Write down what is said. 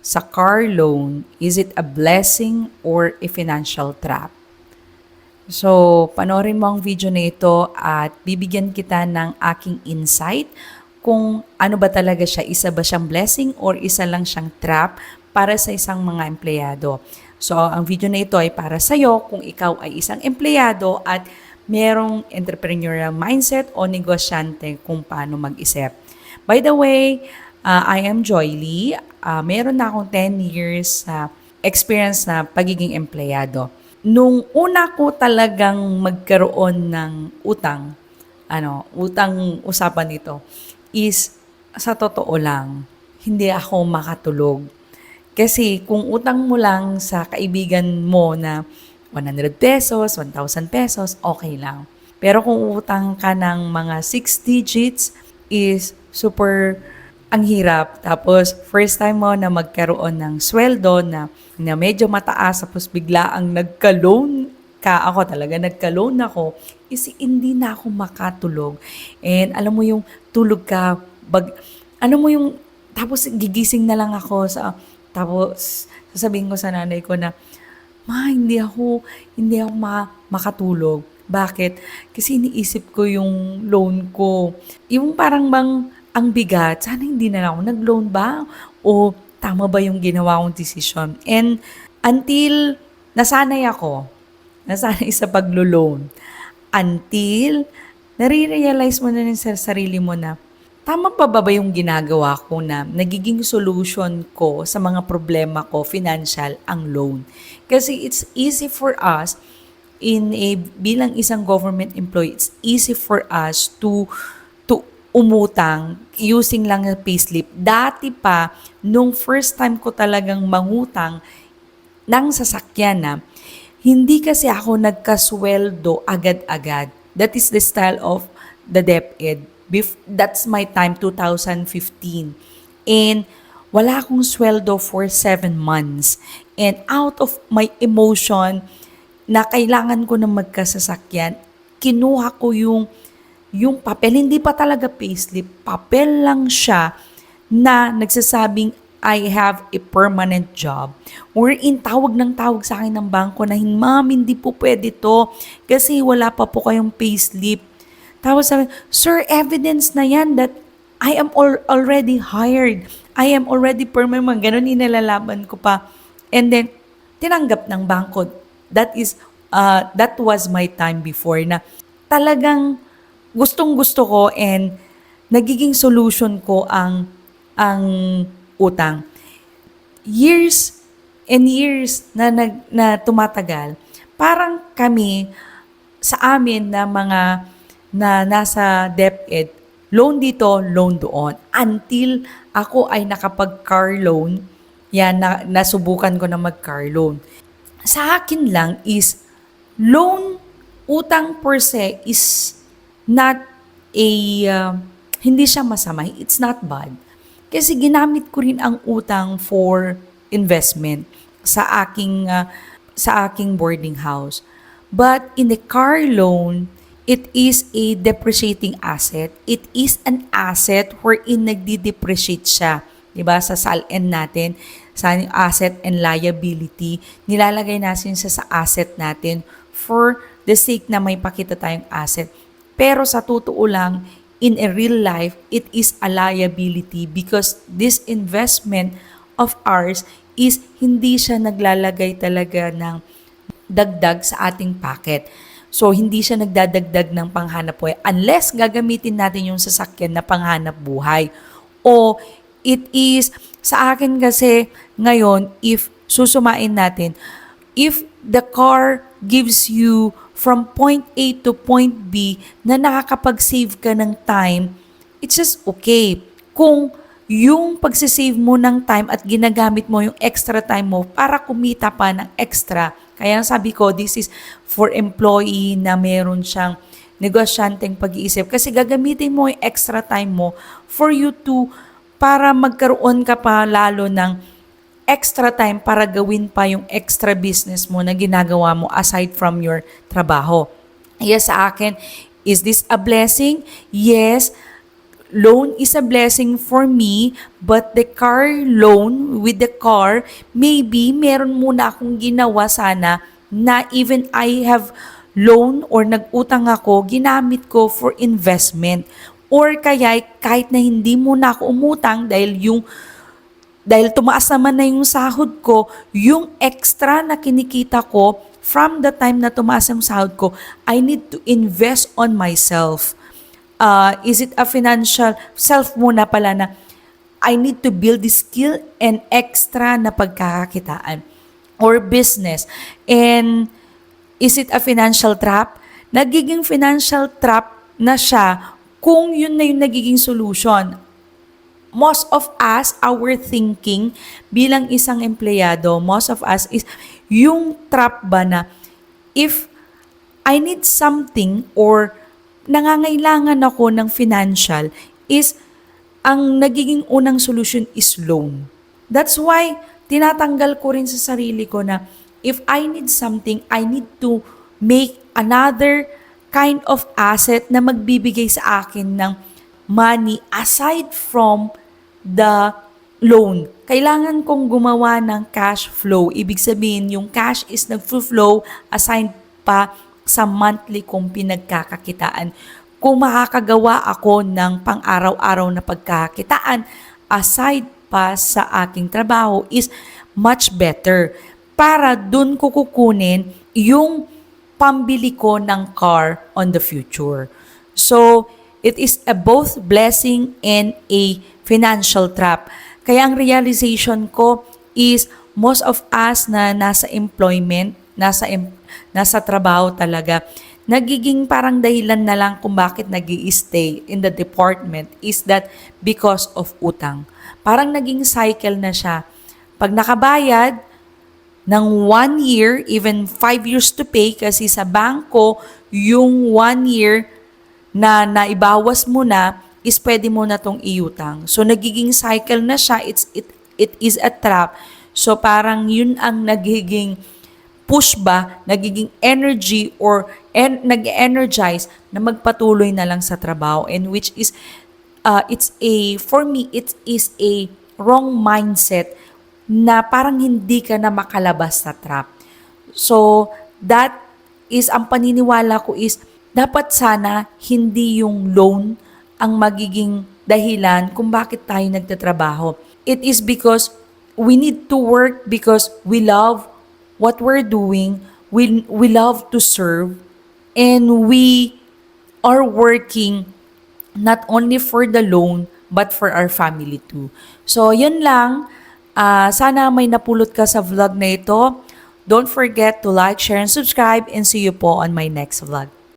sa car loan, is it a blessing or a financial trap? So, panoorin mo ang video na ito at bibigyan kita ng aking insight kung ano ba talaga siya, isa ba siyang blessing or isa lang siyang trap para sa isang mga empleyado. So, ang video na ito ay para sa iyo kung ikaw ay isang empleyado at merong entrepreneurial mindset o negosyante kung paano mag-isip. By the way, I am Joy Lee. Meron na akong 10 years experience na pagiging empleyado. Nung una ko talagang magkaroon ng utang usapan nito is sa totoo lang, hindi ako makatulog. Kasi kung utang mo lang sa kaibigan mo na 100 pesos, 1,000 pesos, okay lang. Pero kung utang ka ng mga 6 digits is super ang hirap. Tapos, first time mo na magkaroon ng sweldo na medyo mataas, tapos bigla ang nagka-loan ka, ako talaga, nagka-loan ako, is hindi na ako makatulog. And alam mo yung tulog ka, tapos gigising na lang ako, tapos sasabihin ko sa nanay ko na, Ma, hindi ako makatulog. Bakit? Kasi iniisip ko yung loan ko. Yung parang bang ang bigat, sana hindi na lang ako nag-loan ba? O tama ba yung ginawa kong decision? And until nasanay sa paglo-loan, until nare-realize mo na rin sa sarili mo na, tama pa ba yung ginagawa ko na nagiging solution ko sa mga problema ko, financial, ang loan? Kasi it's easy for us, bilang isang government employee, it's easy for us to umutang using lang ng payslip. Dati pa, nung first time ko talagang mangutang ng sasakyan hindi kasi ako nagkasweldo agad-agad. That is the style of the DepEd. That's my time, 2015. And wala akong sweldo for 7 months. And out of my emotion na kailangan ko na magkasasakyan, kinuha ko yung papel, hindi pa talaga payslip, papel lang siya na nagsasabing I have a permanent job. Wherein tawag sa akin ng bangko na, Ma'am, hindi po pwede to kasi wala pa po kayong payslip. Tapos sabi, Sir, evidence na yan that I am already hired. I am already permanent. Ganon inalalaman ko pa. And then, tinanggap ng bangko. That was my time before na talagang gustong-gusto ko and nagiging solution ko ang utang. Years and years na tumatagal, parang kami sa amin na mga na nasa DepEd, loan dito, loan doon. Until ako ay nakapag-car loan, nasubukan ko na mag-car loan. Sa akin lang is, utang per se is not hindi siya masama. It's not bad. Kasi ginamit ko rin ang utang for investment sa aking boarding house. But in the car loan, it is a depreciating asset. It is an asset wherein nagdi-depreciate siya. Diba? Sa SALN natin, sa asset and liability, nilalagay natin sa asset natin for the sake na may pakita tayong asset. Pero sa totoo lang, in a real life, it is a liability because this investment of ours is hindi siya naglalagay talaga ng dagdag sa ating pocket. So, hindi siya nagdadagdag ng panghanap buhay unless gagamitin natin yung sasakyan na panghanap buhay. O it is, sa akin kasi ngayon, if susumain natin, if the car gives you from point A to point B na nakakapag-save ka ng time, it's just okay. Kung yung pagsisave mo ng time at ginagamit mo yung extra time mo para kumita pa ng extra, kaya sabi ko, this is for employee na meron siyang negosyanteng pag-iisip. Kasi gagamitin mo yung extra time mo for you to, para magkaroon ka pa lalo ng extra time para gawin pa yung extra business mo na ginagawa mo aside from your trabaho. Yes, sa akin, is this a blessing? Yes. loan is a blessing for me, but the car loan with the car, maybe meron muna akong ginawa sana na even I have loan or nag-utang ako, ginamit ko for investment. Or kaya kahit na hindi muna ako umutang dahil tumaas naman na yung sahod ko, yung extra na kinikita ko from the time na tumaas yung sahod ko, I need to invest on myself. Is it a financial self muna pala na I need to build the skill and extra na pagkakakitaan or business. And is it a financial trap? Nagiging financial trap na siya kung yun na yung nagiging solution. Most of us, our thinking bilang isang empleyado, most of us is yung trap ba na if I need something or nangangailangan ako ng financial is ang nagiging unang solution is loan. That's why tinatanggal ko rin sa sarili ko na if I need something, I need to make another kind of asset na magbibigay sa akin ng money aside from the loan. Kailangan kong gumawa ng cash flow. Ibig sabihin, yung cash is nag-flow assigned pa sa monthly kong pinagkakakitaan. Kung makakagawa ako ng pang-araw-araw na pagkakitaan aside pa sa aking trabaho is much better. Para dun ko kukunin yung pambili ko ng car on the future. So, it is a both blessing and a financial trap. Kaya ang realization ko is most of us na nasa employment, nasa trabaho talaga, nagiging parang dahilan na lang kung bakit nag-i-stay in the department is that because of utang. Parang naging cycle na siya. Pag nakabayad ng 1 year, even 5 years to pay kasi sa bangko, yung 1 year na naibawas mo na is pwede mo na tong iutang. So nagiging cycle na siya, it is a trap. So parang yun ang nagiging push ba, nagiging energy or nag-energize na magpatuloy na lang sa trabaho, and which is for me it is a wrong mindset na parang hindi ka na makalabas sa trap. So that is ang paniniwala ko is dapat sana hindi yung loan ang magiging dahilan kung bakit tayo nagtatrabaho. It is because we need to work because we love what we're doing, we love to serve, and we are working not only for the loan, but for our family too. So, yun lang. Sana may napulot ka sa vlog na ito. Don't forget to like, share, and subscribe, and see you po on my next vlog.